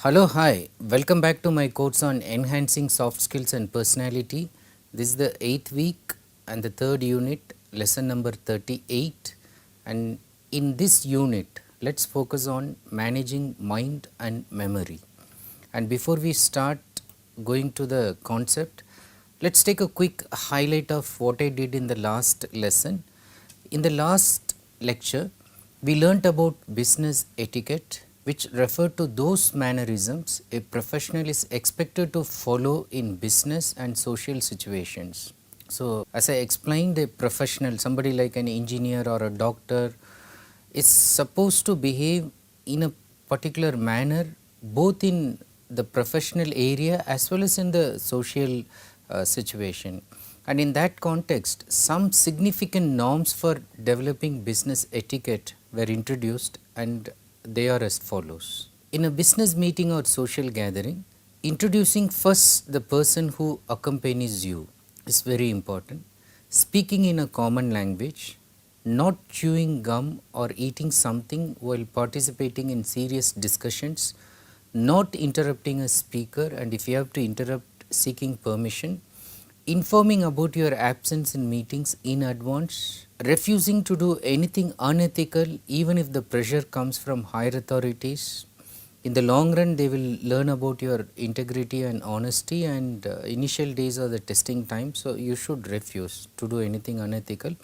Hello, hi. Welcome back to my course on enhancing soft skills and personality. This is the 8th week and the third unit, lesson number 38. And in this unit, let's focus on managing mind and memory. And before we start going to the concept, let's take a quick highlight of what I did in the last lesson. In the last lecture, we learnt about business etiquette, which refer to those mannerisms a professional is expected to follow in business and social situations. So, as I explained, a professional, somebody like an engineer or a doctor, is supposed to behave in a particular manner both in the professional area as well as in the social situation. And in that context, some significant norms for developing business etiquette were introduced, and they are as follows. In a business meeting or social gathering, introducing first the person who accompanies you is very important. Speaking in a common language, not chewing gum or eating something while participating in serious discussions, not interrupting a speaker, and if you have to interrupt, seeking permission, informing about your absence in meetings in advance, refusing to do anything unethical even if the pressure comes from higher authorities. In the long run, they will learn about your integrity and honesty, and initial days are the testing time, so you should refuse to do anything unethical.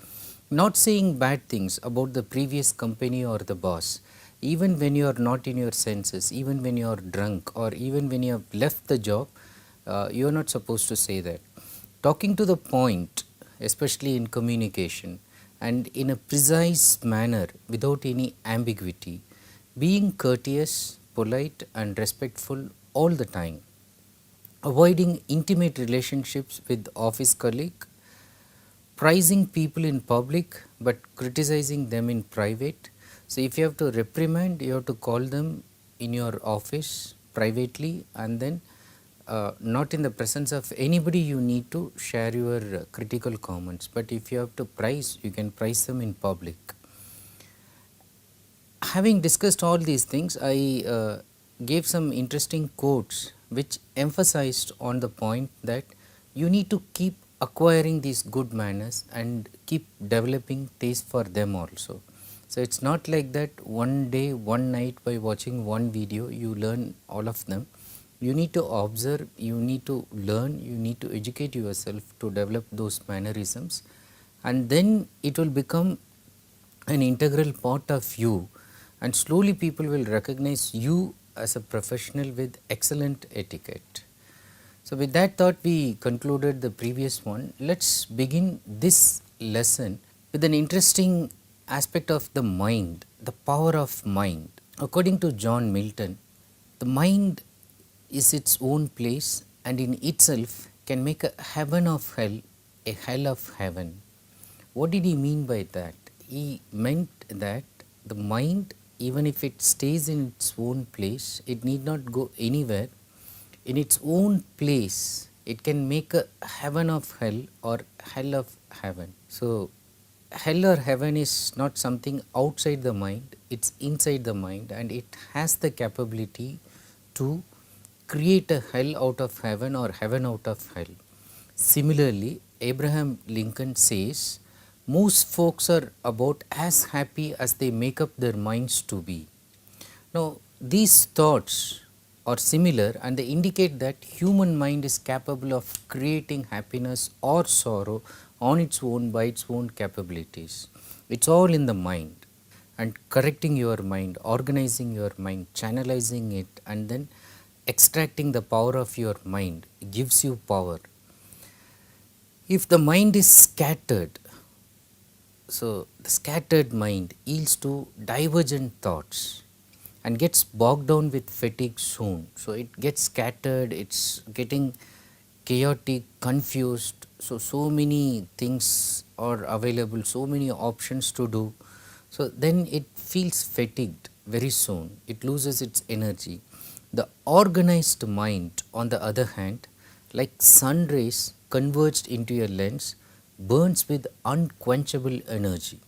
Not saying bad things about the previous company or the boss, even when you are not in your senses, even when you are drunk, or even when you have left the job, you are not supposed to say that. Talking to the point, especially in communication, and in a precise manner without any ambiguity, being courteous, polite, and respectful all the time, avoiding intimate relationships with office colleague, praising people in public but criticizing them in private. So, if you have to reprimand, you have to call them in your office privately, and then not in the presence of anybody you need to share your critical comments, but if you have to praise, you can praise them in public. Having discussed all these things, I gave some interesting quotes which emphasized on the point that you need to keep acquiring these good manners and keep developing taste for them also. So, it is not like that one day, one night by watching one video you learn all of them. You need to observe, you need to learn, you need to educate yourself to develop those mannerisms, and then it will become an integral part of you, and slowly people will recognize you as a professional with excellent etiquette. So, with that thought, we concluded the previous one. Let's begin this lesson with an interesting aspect of the mind, the power of mind. According to John Milton, the mind is its own place and in itself can make a heaven of hell a hell of heaven. What did he mean by that? He meant that the mind, even if it stays in its own place, it need not go anywhere. In its own place, it can make a heaven of hell or hell of heaven. So, hell or heaven is not something outside the mind, it's inside the mind, and it has the capability to create a hell out of heaven or heaven out of hell. Similarly, Abraham Lincoln says, most folks are about as happy as they make up their minds to be. Now, these thoughts are similar and they indicate that human mind is capable of creating happiness or sorrow on its own by its own capabilities. It's all in the mind, and correcting your mind, organizing your mind, channelizing it, and then extracting the power of your mind gives you power. If the mind is scattered, so the scattered mind yields to divergent thoughts and gets bogged down with fatigue soon. So it gets scattered, it's getting chaotic, confused. So many things are available, so many options to do. So then it feels fatigued very soon, it loses its energy. The organized mind, on the other hand, like sun rays converged into a lens, burns with unquenchable energy.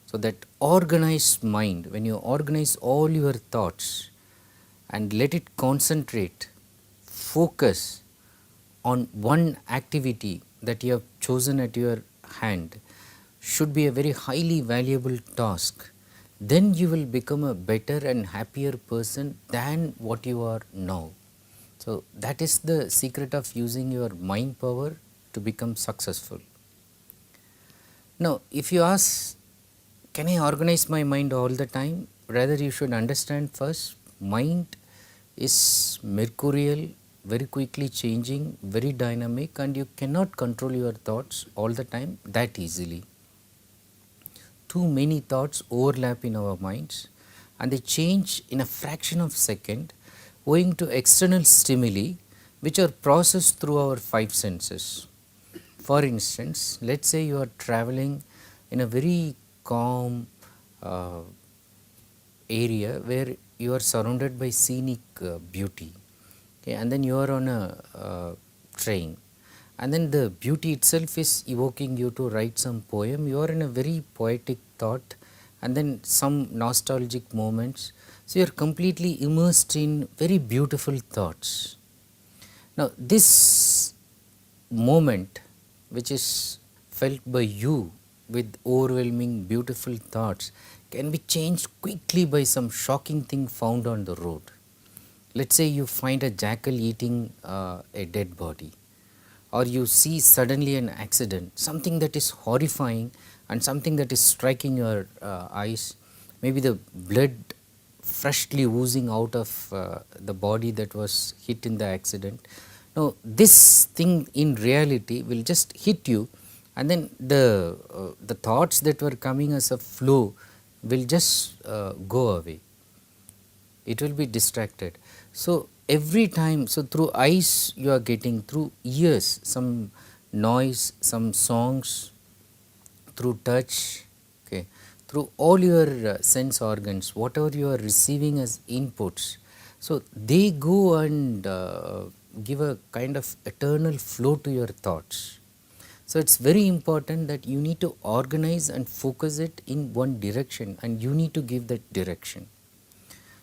So, that organized mind, when you organize all your thoughts and let it concentrate, focus on one activity that you have chosen at your hand should be a very highly valuable task, then you will become a better and happier person than what you are now. So, that is the secret of using your mind power to become successful. Now, if you ask, can I organize my mind all the time? Rather, you should understand first, mind is mercurial, very quickly changing, very dynamic, and you cannot control your thoughts all the time that easily. Too many thoughts overlap in our minds and they change in a fraction of a second owing to external stimuli which are processed through our five senses. For instance, let us say you are traveling in a very calm area where you are surrounded by scenic beauty, okay, and then you are on a train, and then the beauty itself is evoking you to write some poem. You are in a very poetic thought and then some nostalgic moments. So, you are completely immersed in very beautiful thoughts. Now, this moment which is felt by you with overwhelming beautiful thoughts can be changed quickly by some shocking thing found on the road. Let us say you find a jackal eating a dead body, or you see suddenly an accident, something that is horrifying and something that is striking your eyes, maybe the blood freshly oozing out of the body that was hit in the accident. Now, this thing in reality will just hit you, and then the thoughts that were coming as a flow will just go away. It will be distracted. So, every time, so through eyes you are getting, through ears some noise, some songs, through touch, okay, through all your sense organs, whatever you are receiving as inputs. So, they go and give a kind of eternal flow to your thoughts. So, it is very important that you need to organize and focus it in one direction, and you need to give that direction.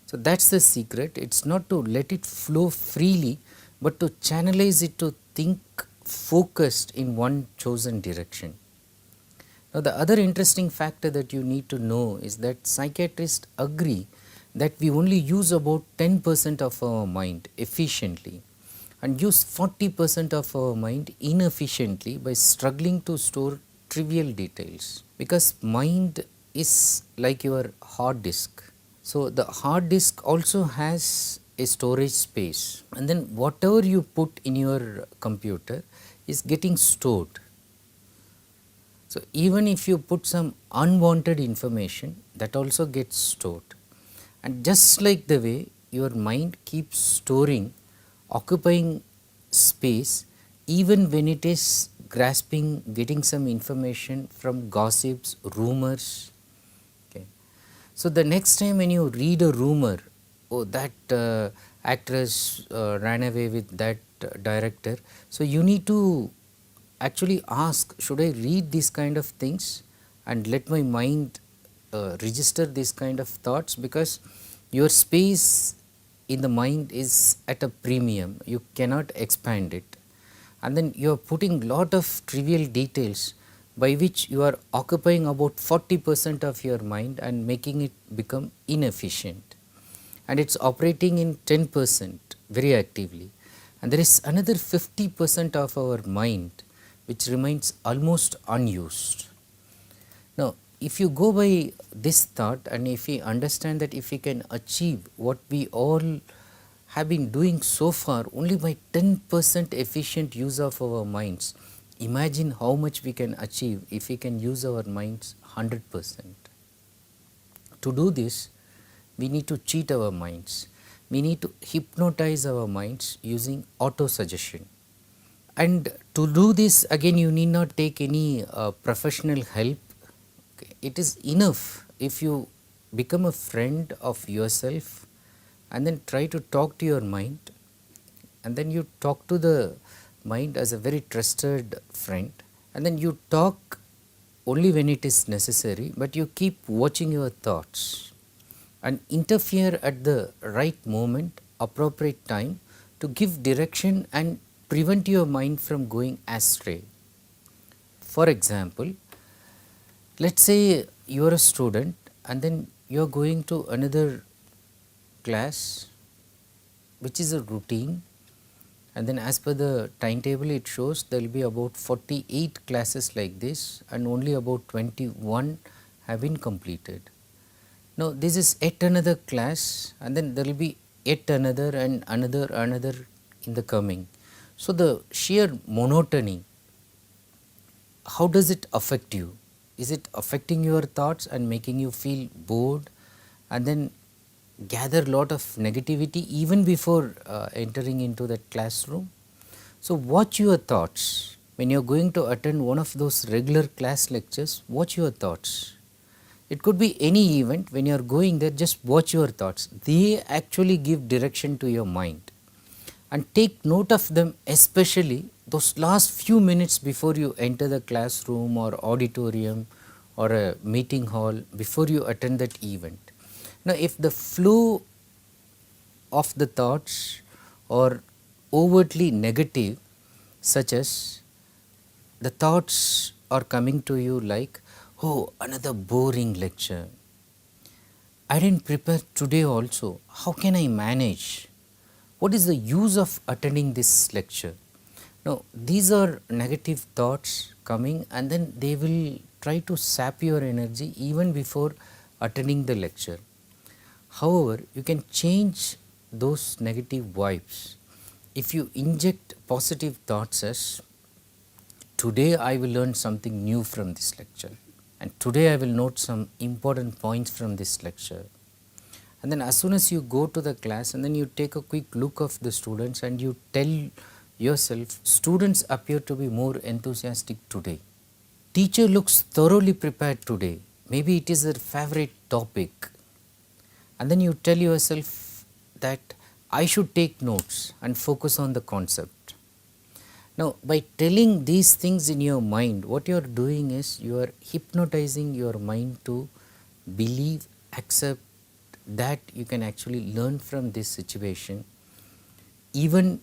So, that is the secret. It is not to let it flow freely, but to channelize it to think focused in one chosen direction. Now, the other interesting factor that you need to know is that psychiatrists agree that we only use about 10% of our mind efficiently and use 40% of our mind inefficiently by struggling to store trivial details, because mind is like your hard disk. So, the hard disk also has a storage space, and then whatever you put in your computer is getting stored. So, even if you put some unwanted information, that also gets stored, and just like the way your mind keeps storing, occupying space even when it is grasping, getting some information from gossips, rumors. Okay. So, the next time when you read a rumor, oh, that actress ran away with that director, so you need to actually ask, should I read these kind of things and let my mind register this kind of thoughts, because your space in the mind is at a premium, you cannot expand it, and then you are putting lot of trivial details by which you are occupying about 40% of your mind and making it become inefficient, and it is operating in 10% very actively, and there is another 50% of our mind which remains almost unused. Now, if you go by this thought, and if we understand that if we can achieve what we all have been doing so far only by 10% efficient use of our minds, imagine how much we can achieve if we can use our minds 100%. To do this, we need to cheat our minds, we need to hypnotize our minds using auto suggestion. And to do this, again, you need not take any professional help. Okay. It is enough if you become a friend of yourself and then try to talk to your mind, and then you talk to the mind as a very trusted friend, and then you talk only when it is necessary, but you keep watching your thoughts. and interfere at the right moment, appropriate time to give direction and prevent your mind from going astray. For example, let's say you are a student and then you are going to another class which is a routine, and then as per the timetable it shows there will be about 48 classes like this and only about 21 have been completed. Now this is yet another class and then there will be yet another and another in the coming. So the sheer monotony, how does it affect you? Is it affecting your thoughts and making you feel bored and then gather lot of negativity even before entering into that classroom? So watch your thoughts. When you are going to attend one of those regular class lectures, watch your thoughts. It could be any event. When you are going there, just watch your thoughts. They actually give direction to your mind. And take note of them, especially those last few minutes before you enter the classroom or auditorium or a meeting hall, before you attend that event. Now if the flow of the thoughts are overtly negative, such as the thoughts are coming to you like, oh, another boring lecture, I didn't prepare today also, how can I manage? What is the use of attending this lecture? Now these are negative thoughts coming and then they will try to sap your energy even before attending the lecture. However, you can change those negative vibes if you inject positive thoughts as, today I will learn something new from this lecture and today I will note some important points from this lecture. And then as soon as you go to the class and then you take a quick look of the students and you tell yourself, students appear to be more enthusiastic today. Teacher looks thoroughly prepared today. Maybe it is their favorite topic. And then you tell yourself that I should take notes and focus on the concept. Now by telling these things in your mind, what you are doing is you are hypnotizing your mind to believe, accept that you can actually learn from this situation. Even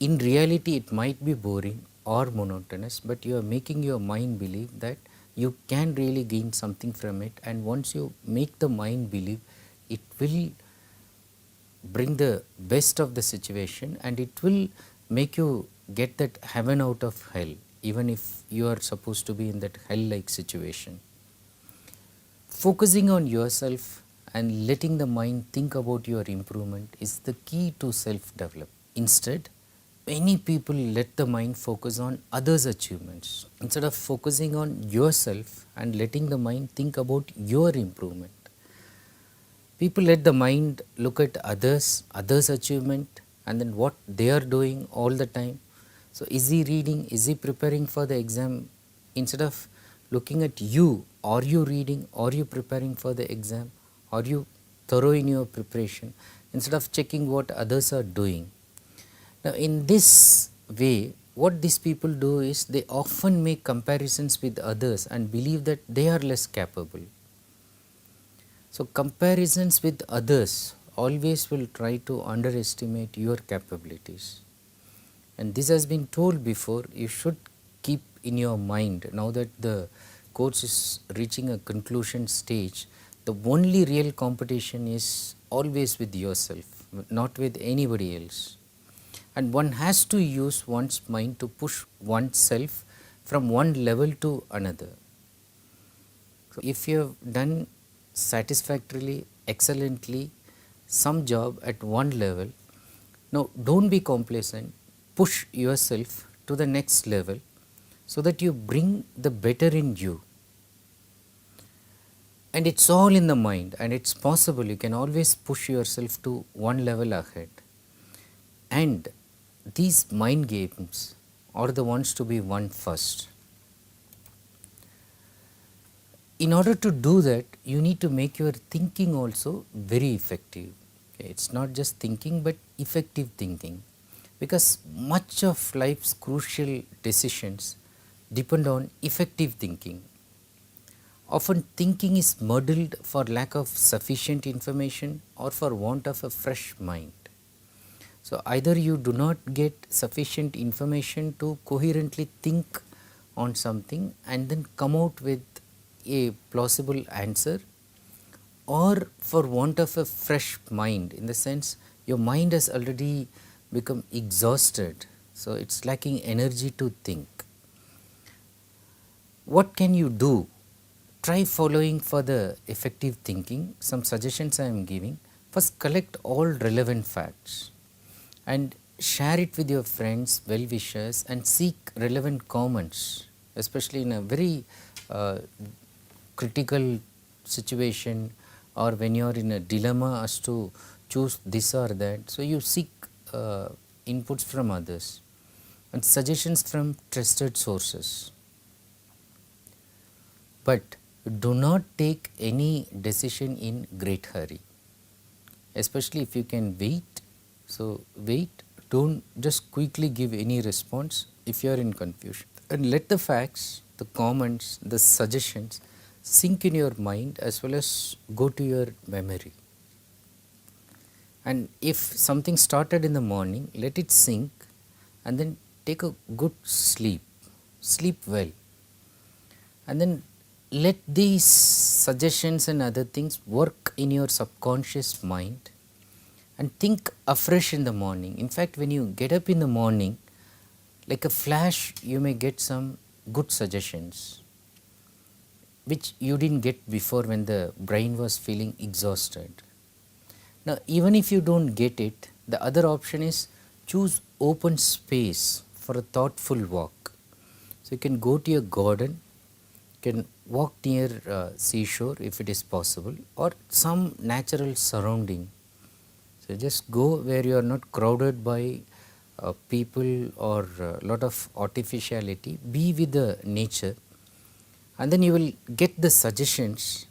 in reality it might be boring or monotonous, but you are making your mind believe that you can really gain something from it, and once you make the mind believe, it will bring the best of the situation and it will make you get that heaven out of hell, even if you are supposed to be in that hell like situation. Focusing on yourself and letting the mind think about your improvement is the key to self-development. Instead, many people let the mind focus on others' achievements instead of focusing on yourself and letting the mind think about your improvement. People let the mind look at others' achievement and then what they are doing all the time. So is he reading? Is he preparing for the exam? Instead of looking at you, are you reading? Are you preparing for the exam? Are you thorough in your preparation? Instead of checking what others are doing. Now in this way, what these people do is they often make comparisons with others and believe that they are less capable. So comparisons with others always will try to underestimate your capabilities. And this has been told before, you should keep in your mind, now that the course is reaching a conclusion stage, the only real competition is always with yourself, not with anybody else. And one has to use one's mind to push oneself from one level to another. So if you have done satisfactorily, excellently some job at one level, now don't be complacent, push yourself to the next level so that you bring the better in you. And it's all in the mind and it's possible, you can always push yourself to one level ahead. And these mind games are the ones to be won first. In order to do that, you need to make your thinking also very effective. Okay? It's not just thinking but effective thinking, because much of life's crucial decisions depend on effective thinking. Often thinking is muddled for lack of sufficient information or for want of a fresh mind. So either you do not get sufficient information to coherently think on something and then come out with a plausible answer, or for want of a fresh mind, in the sense your mind has already become exhausted, so it's lacking energy to think. What can you do? Try following for the effective thinking some suggestions I am giving. First, collect all relevant facts and share it with your friends, well wishers, and seek relevant comments, especially in a very critical situation, or when you are in a dilemma as to choose this or that. So, you seek inputs from others and suggestions from trusted sources. But do not take any decision in great hurry, especially if you can wait. So, wait, don't just quickly give any response if you are in confusion, and let the facts, the comments, the suggestions sink in your mind as well as go to your memory. And if something started in the morning, let it sink and then take a good sleep, sleep well, and then let these suggestions and other things work in your subconscious mind and think afresh in the morning. In fact, when you get up in the morning, like a flash, you may get some good suggestions which you didn't get before when the brain was feeling exhausted. Now, even if you don't get it, the other option is choose open space for a thoughtful walk. So, you can go to your garden, you can walk near seashore if it is possible, or some natural surrounding. So, just go where you are not crowded by people or a lot of artificiality. Be with the nature, and then you will get the suggestions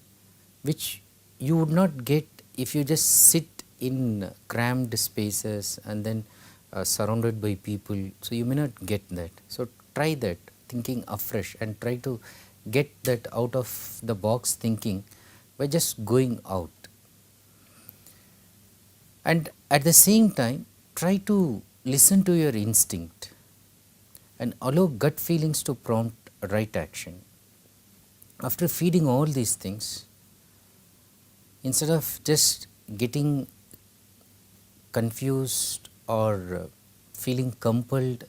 which you would not get if you just sit in crammed spaces and then surrounded by people. So, you may not get that. So, try that thinking afresh and try to get that out of the box thinking by just going out. And at the same time, try to listen to your instinct and allow gut feelings to prompt right action. After feeding all these things, instead of just getting confused or feeling compelled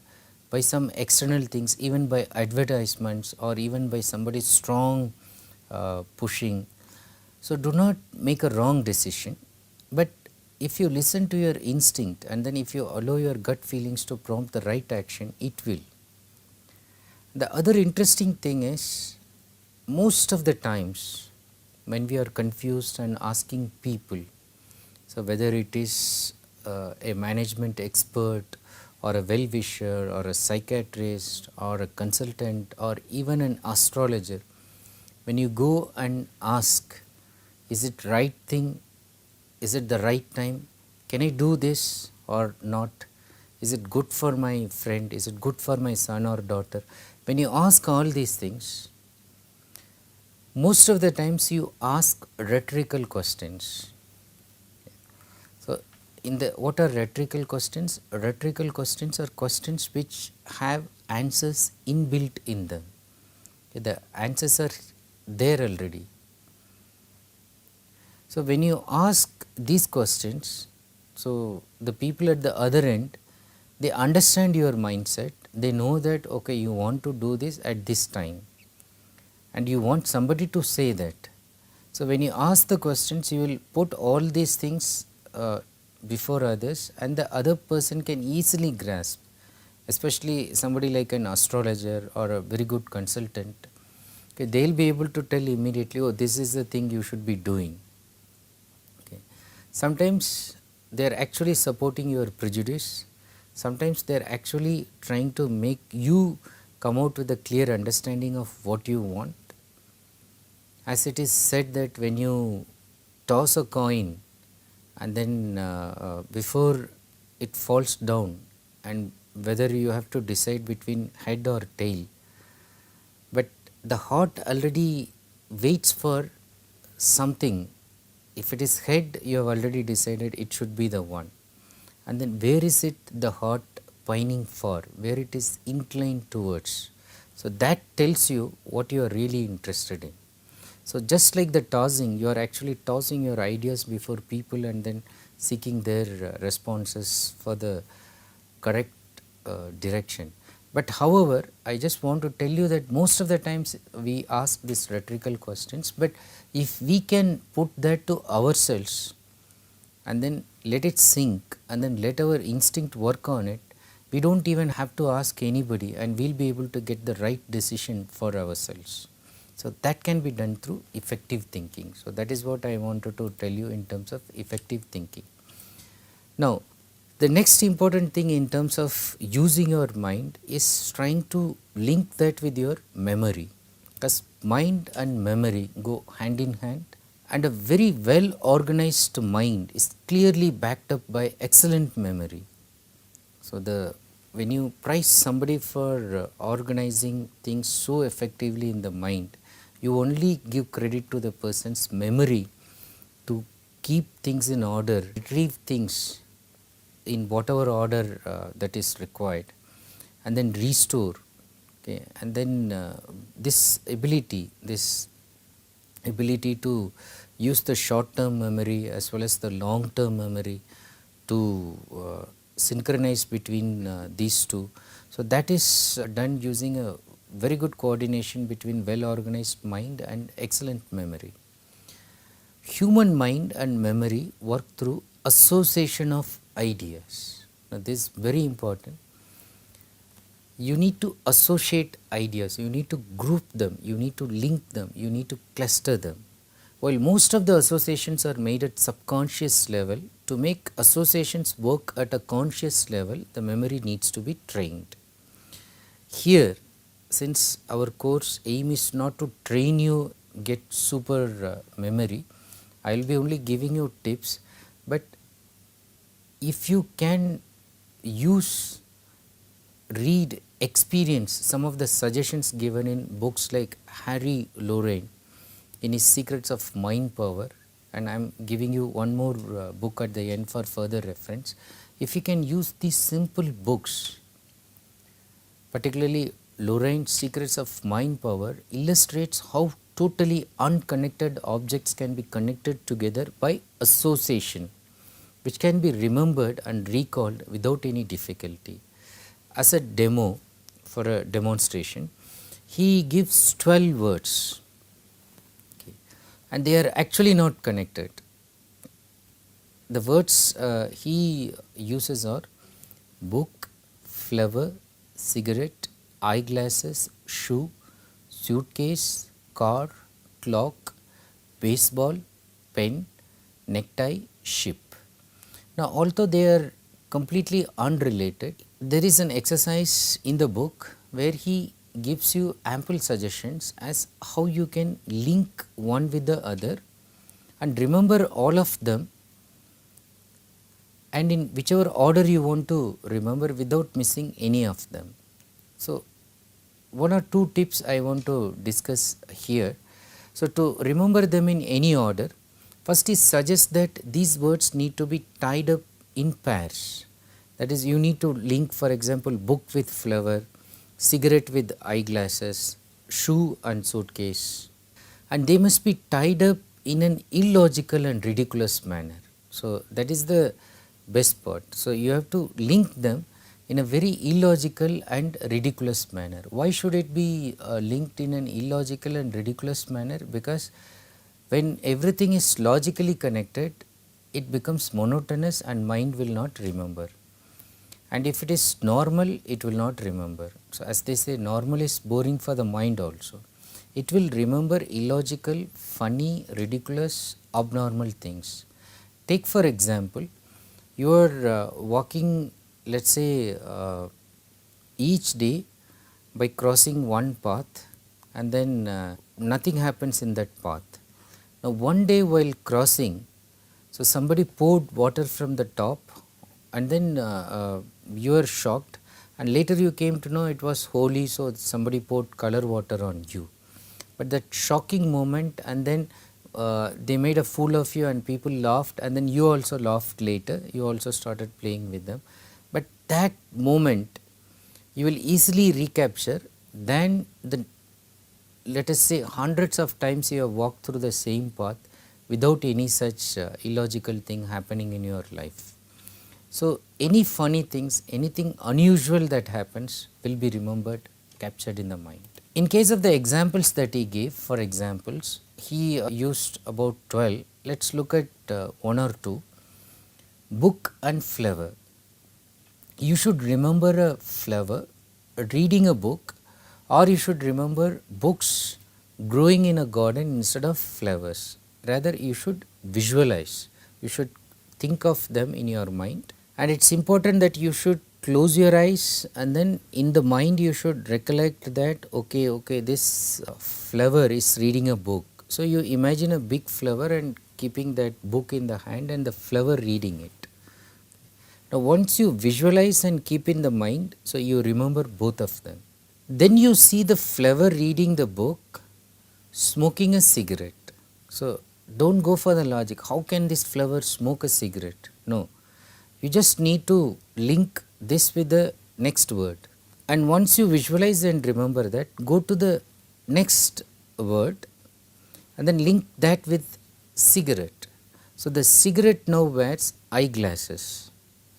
by some external things, even by advertisements or even by somebody's strong pushing, so do not make a wrong decision. But if you listen to your instinct and then if you allow your gut feelings to prompt the right action, it will. The other interesting thing is, most of the times when we are confused and asking people, so whether it is a management expert or a well-wisher or a psychiatrist or a consultant or even an astrologer, when you go and ask, is it right thing, is it the right time, can I do this or not, is it good for my friend, is it good for my son or daughter, when you ask all these things, most of the times you ask rhetorical questions. So, in the what are rhetorical questions? Rhetorical questions are questions which have answers inbuilt in them. The answers are there already. So, when you ask these questions, so the people at the other end, they understand your mindset, they know that okay, you want to do this at this time and you want somebody to say that. So, when you ask the questions, you will put all these things before others and the other person can easily grasp, especially somebody like an astrologer or a very good consultant. Okay, they will be able to tell immediately, oh, this is the thing you should be doing. Okay. Sometimes they are actually supporting your prejudice, sometimes they are actually trying to make you come out with a clear understanding of what you want. As it is said that when you toss a coin and then before it falls down, and whether you have to decide between head or tail, but the heart already waits for something. If it is head, you have already decided it should be the one. And then where is it the heart pining for, where it is inclined towards. So that tells you what you are really interested in. So just like the tossing, you are actually tossing your ideas before people and then seeking their responses for the correct direction. But however, I just want to tell you that most of the times we ask these rhetorical questions, but if we can put that to ourselves and then let it sink and then let our instinct work on it, we don't even have to ask anybody and we'll be able to get the right decision for ourselves. So that can be done through effective thinking. So that is what I wanted to tell you in terms of effective thinking. Now, the next important thing in terms of using your mind is trying to link that with your memory, because mind and memory go hand in hand, and a very well organized mind is clearly backed up by excellent memory. So when you praise somebody for organizing things so effectively in the mind, you only give credit to the person's memory to keep things in order, retrieve things in whatever order that is required, and then restore. Okay, and then this ability to use the short term memory as well as the long term memory to synchronize between these two. So that is done using a very good coordination between well organized mind and excellent memory. Human mind and memory work through association of ideas. Now this is very important. You need to associate ideas, you need to group them, you need to link them, you need to cluster them. While most of the associations are made at subconscious level, to make associations work at a conscious level, the memory needs to be trained. Here, since our course aim is not to train you get super memory, I will be only giving you tips, but if you can read, experience some of the suggestions given in books like Harry Lorraine in his Secrets of Mind Power, and I am giving you one more book at the end for further reference. If you can use these simple books, particularly Lorraine's Secrets of Mind Power illustrates how totally unconnected objects can be connected together by association, which can be remembered and recalled without any difficulty. As a demo, for a demonstration, he gives 12 words, okay, and they are actually not connected. The words he uses are book, flower, cigarette, eyeglasses, shoe, suitcase, car, clock, baseball, pen, necktie, ship. Now, although they are completely unrelated, there is an exercise in the book where he gives you ample suggestions as how you can link one with the other and remember all of them, and in whichever order you want to remember without missing any of them. So, one or two tips I want to discuss here. So, to remember them in any order, first is suggest that these words need to be tied up in pairs. That is, you need to link, for example, book with flower, cigarette with eyeglasses, shoe and suitcase, and they must be tied up in an illogical and ridiculous manner. So, that is the best part. So, you have to link them in a very illogical and ridiculous manner. Why should it be linked in an illogical and ridiculous manner? Because when everything is logically connected, it becomes monotonous and mind will not remember. And if it is normal, it will not remember. So, as they say, normal is boring for the mind also. It will remember illogical, funny, ridiculous, abnormal things. Take for example, you are walking, let us say, each day by crossing one path, and then nothing happens in that path. Now, one day while crossing, so somebody poured water from the top, and then you were shocked, and later you came to know it was holy, so somebody poured color water on you. but that shocking moment, and then they made a fool of you and people laughed, and then you also laughed later, you also started playing with them. But that moment you will easily recapture than the, let us say, hundreds of times you have walked through the same path without any such illogical thing happening in your life. So, any funny things, anything unusual that happens will be remembered, captured in the mind. In case of the examples that he gave, for examples, he used about 12. Let us look at one or two. Book and flower. You should remember a flower, reading a book, or you should remember books growing in a garden instead of flowers. Rather, you should visualize, you should think of them in your mind, and it is important that you should close your eyes, and then in the mind you should recollect that okay, this flower is reading a book. So, you imagine a big flower and keeping that book in the hand and the flower reading it. Now, once you visualize and keep in the mind, so you remember both of them. Then you see the flower reading the book, smoking a cigarette. So, do not go for the logic, how can this flower smoke a cigarette? No, you just need to link this with the next word, and once you visualize and remember that, go to the next word and then link that with cigarette. So, the cigarette now wears eyeglasses.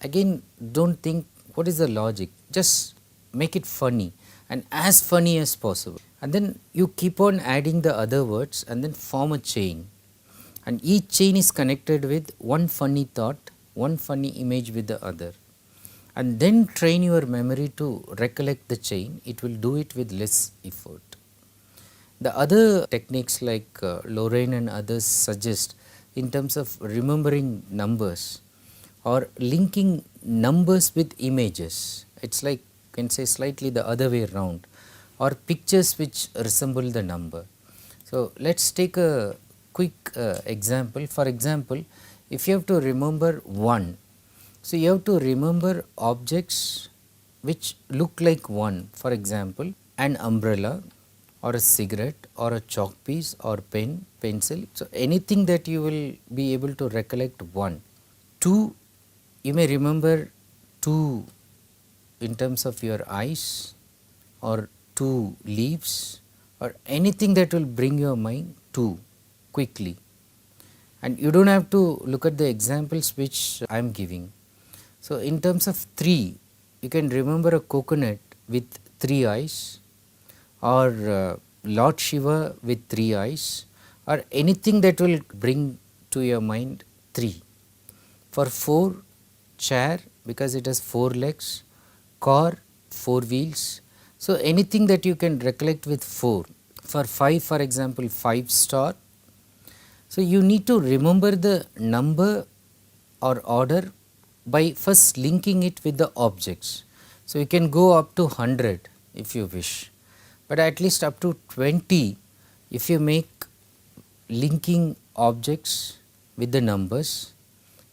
Again, do not think what is the logic, just make it funny and as funny as possible, and then you keep on adding the other words and then form a chain, and each chain is connected with one funny thought, one funny image with the other, and then train your memory to recollect the chain. It will do it with less effort. The other techniques like Lorraine and others suggest in terms of remembering numbers or linking numbers with images, it is like, you can say, slightly the other way around, or pictures which resemble the number. So, let us take a quick example. For example, if you have to remember 1, so you have to remember objects which look like 1, for example, an umbrella or a cigarette or a chalk piece or pen, pencil. So, anything that you will be able to recollect 1. 2, you may remember 2 in terms of your eyes, or 2 leaves, or anything that will bring your mind 2 quickly. And you do not have to look at the examples which I am giving. So, in terms of 3, you can remember a coconut with 3 eyes, or Lord Shiva with 3 eyes, or anything that will bring to your mind 3. For 4, chair, because it has 4 legs, car, 4 wheels. So, anything that you can recollect with 4. For 5, for example, 5 star. So, you need to remember the number or order by first linking it with the objects. So, you can go up to 100 if you wish, but at least up to 20 if you make linking objects with the numbers,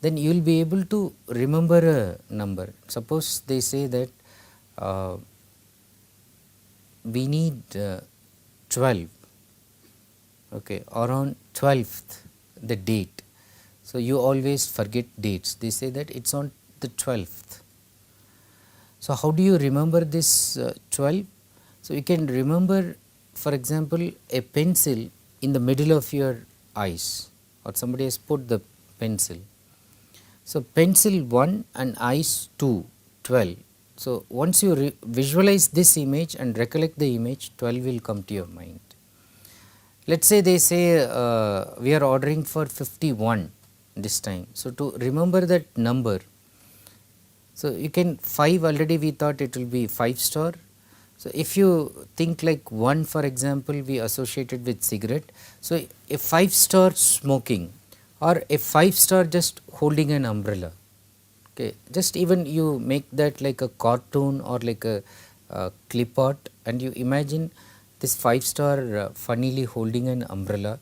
then you will be able to remember a number. Suppose they say that we need 12, okay, or on 12th the date. So, you always forget dates, they say that it is on the 12th. So, how do you remember this 12? So, you can remember, for example, a pencil in the middle of your eyes, or somebody has put the pencil. So, pencil 1 and eyes 2, 12. So, once you visualize this image and recollect the image, 12 will come to your mind. Let us say they say we are ordering for 51 this time. So, to remember that number, so you can 5, already we thought it will be 5 star. So, if you think like 1, for example, we associated with cigarette. So, a 5 star smoking, or a 5 star just holding an umbrella, okay, just even you make that like a cartoon or like a clip art, and you imagine this 5 star funnily holding an umbrella,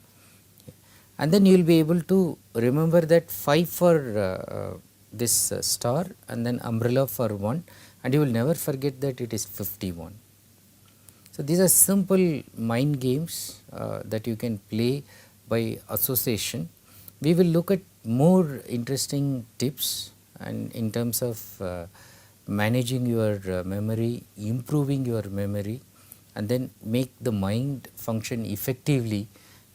and then you will be able to remember that 5 for this star and then umbrella for 1, and you will never forget that it is 51. So, these are simple mind games that you can play by association. We will look at more interesting tips and in terms of managing your memory, improving your memory, and then make the mind function effectively,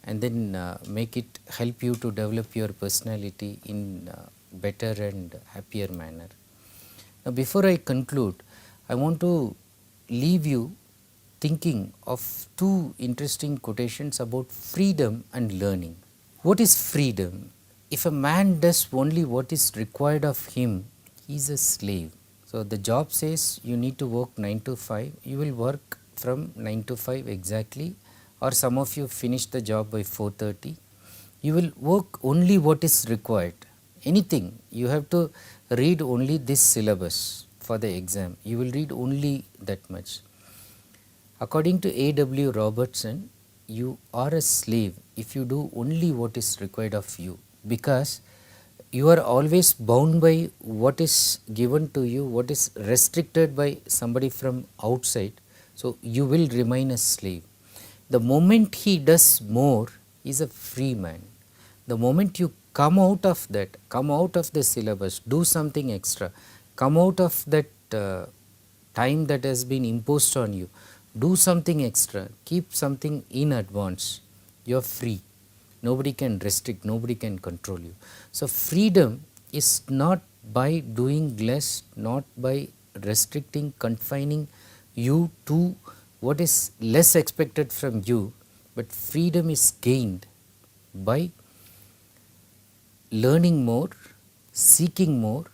and then make it help you to develop your personality in better and happier manner. Now, before I conclude, I want to leave you thinking of two interesting quotations about freedom and learning. What is freedom? If a man does only what is required of him, he is a slave. So, the job says you need to work 9 to 5, you will work from 9 to 5 exactly, or some of you finish the job by 4:30. You will work only what is required. Anything, you have to read only this syllabus for the exam, you will read only that much. According to A.W. Robertson, you are a slave if you do only what is required of you, because you are always bound by what is given to you, what is restricted by somebody from outside. So, you will remain a slave. The moment he does more, he is a free man. The moment you come out of that, come out of the syllabus, do something extra, come out of that time that has been imposed on you, do something extra, keep something in advance, you are free. Nobody can restrict, nobody can control you. So, freedom is not by doing less, not by restricting, confining you to what is less expected from you, but freedom is gained by learning more, seeking more,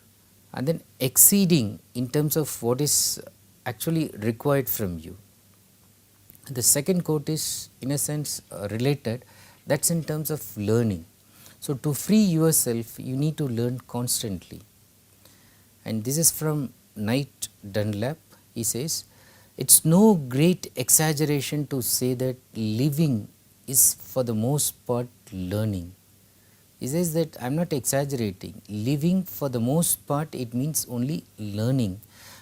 and then exceeding in terms of what is actually required from you. The second quote is in a sense related, that is in terms of learning. So, to free yourself, you need to learn constantly. And this is from Knight Dunlap. He says, it is no great exaggeration to say that living is for the most part learning. He says that I am not exaggerating, living for the most part it means only learning,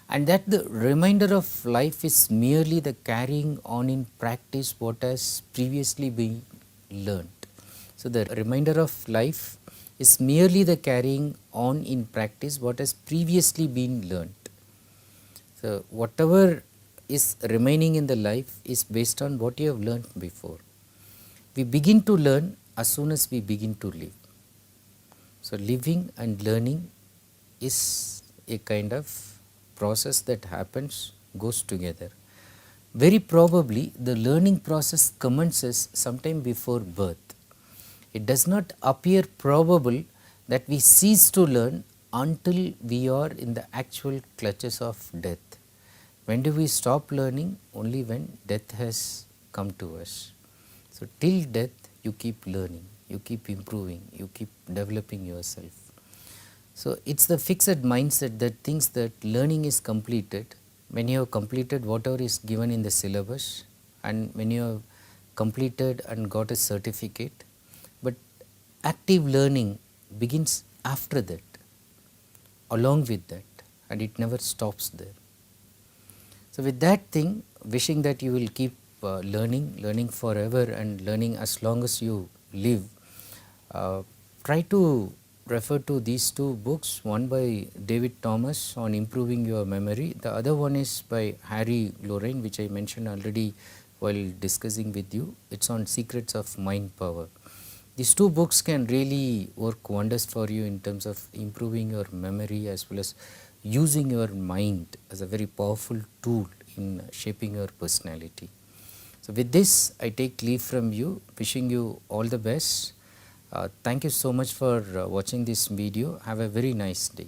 and that the remainder of life is merely the carrying on in practice what has previously been learned. So, the remainder of life is merely the carrying on in practice what has previously been learned. So, whatever is remaining in the life is based on what you have learned before. We begin to learn as soon as we begin to live. So, living and learning is a kind of process that happens, goes together. Very probably the learning process commences sometime before birth. It does not appear probable that we cease to learn until we are in the actual clutches of death. When do we stop learning? Only when death has come to us. So, till death you keep learning, you keep improving, you keep developing yourself. So, it is the fixed mindset that thinks that learning is completed when you have completed whatever is given in the syllabus, and when you have completed and got a certificate, but active learning begins after that, along with that, and it never stops there. So, with that thing, wishing that you will keep learning forever and learning as long as you live, try to refer to these two books, one by David Thomas on improving your memory, the other one is by Harry Lorraine, which I mentioned already while discussing with you. It is on secrets of mind power. These two books can really work wonders for you in terms of improving your memory as well as using your mind as a very powerful tool in shaping your personality. So, with this I take leave from you, wishing you all the best. Thank you so much for watching this video. Have a very nice day.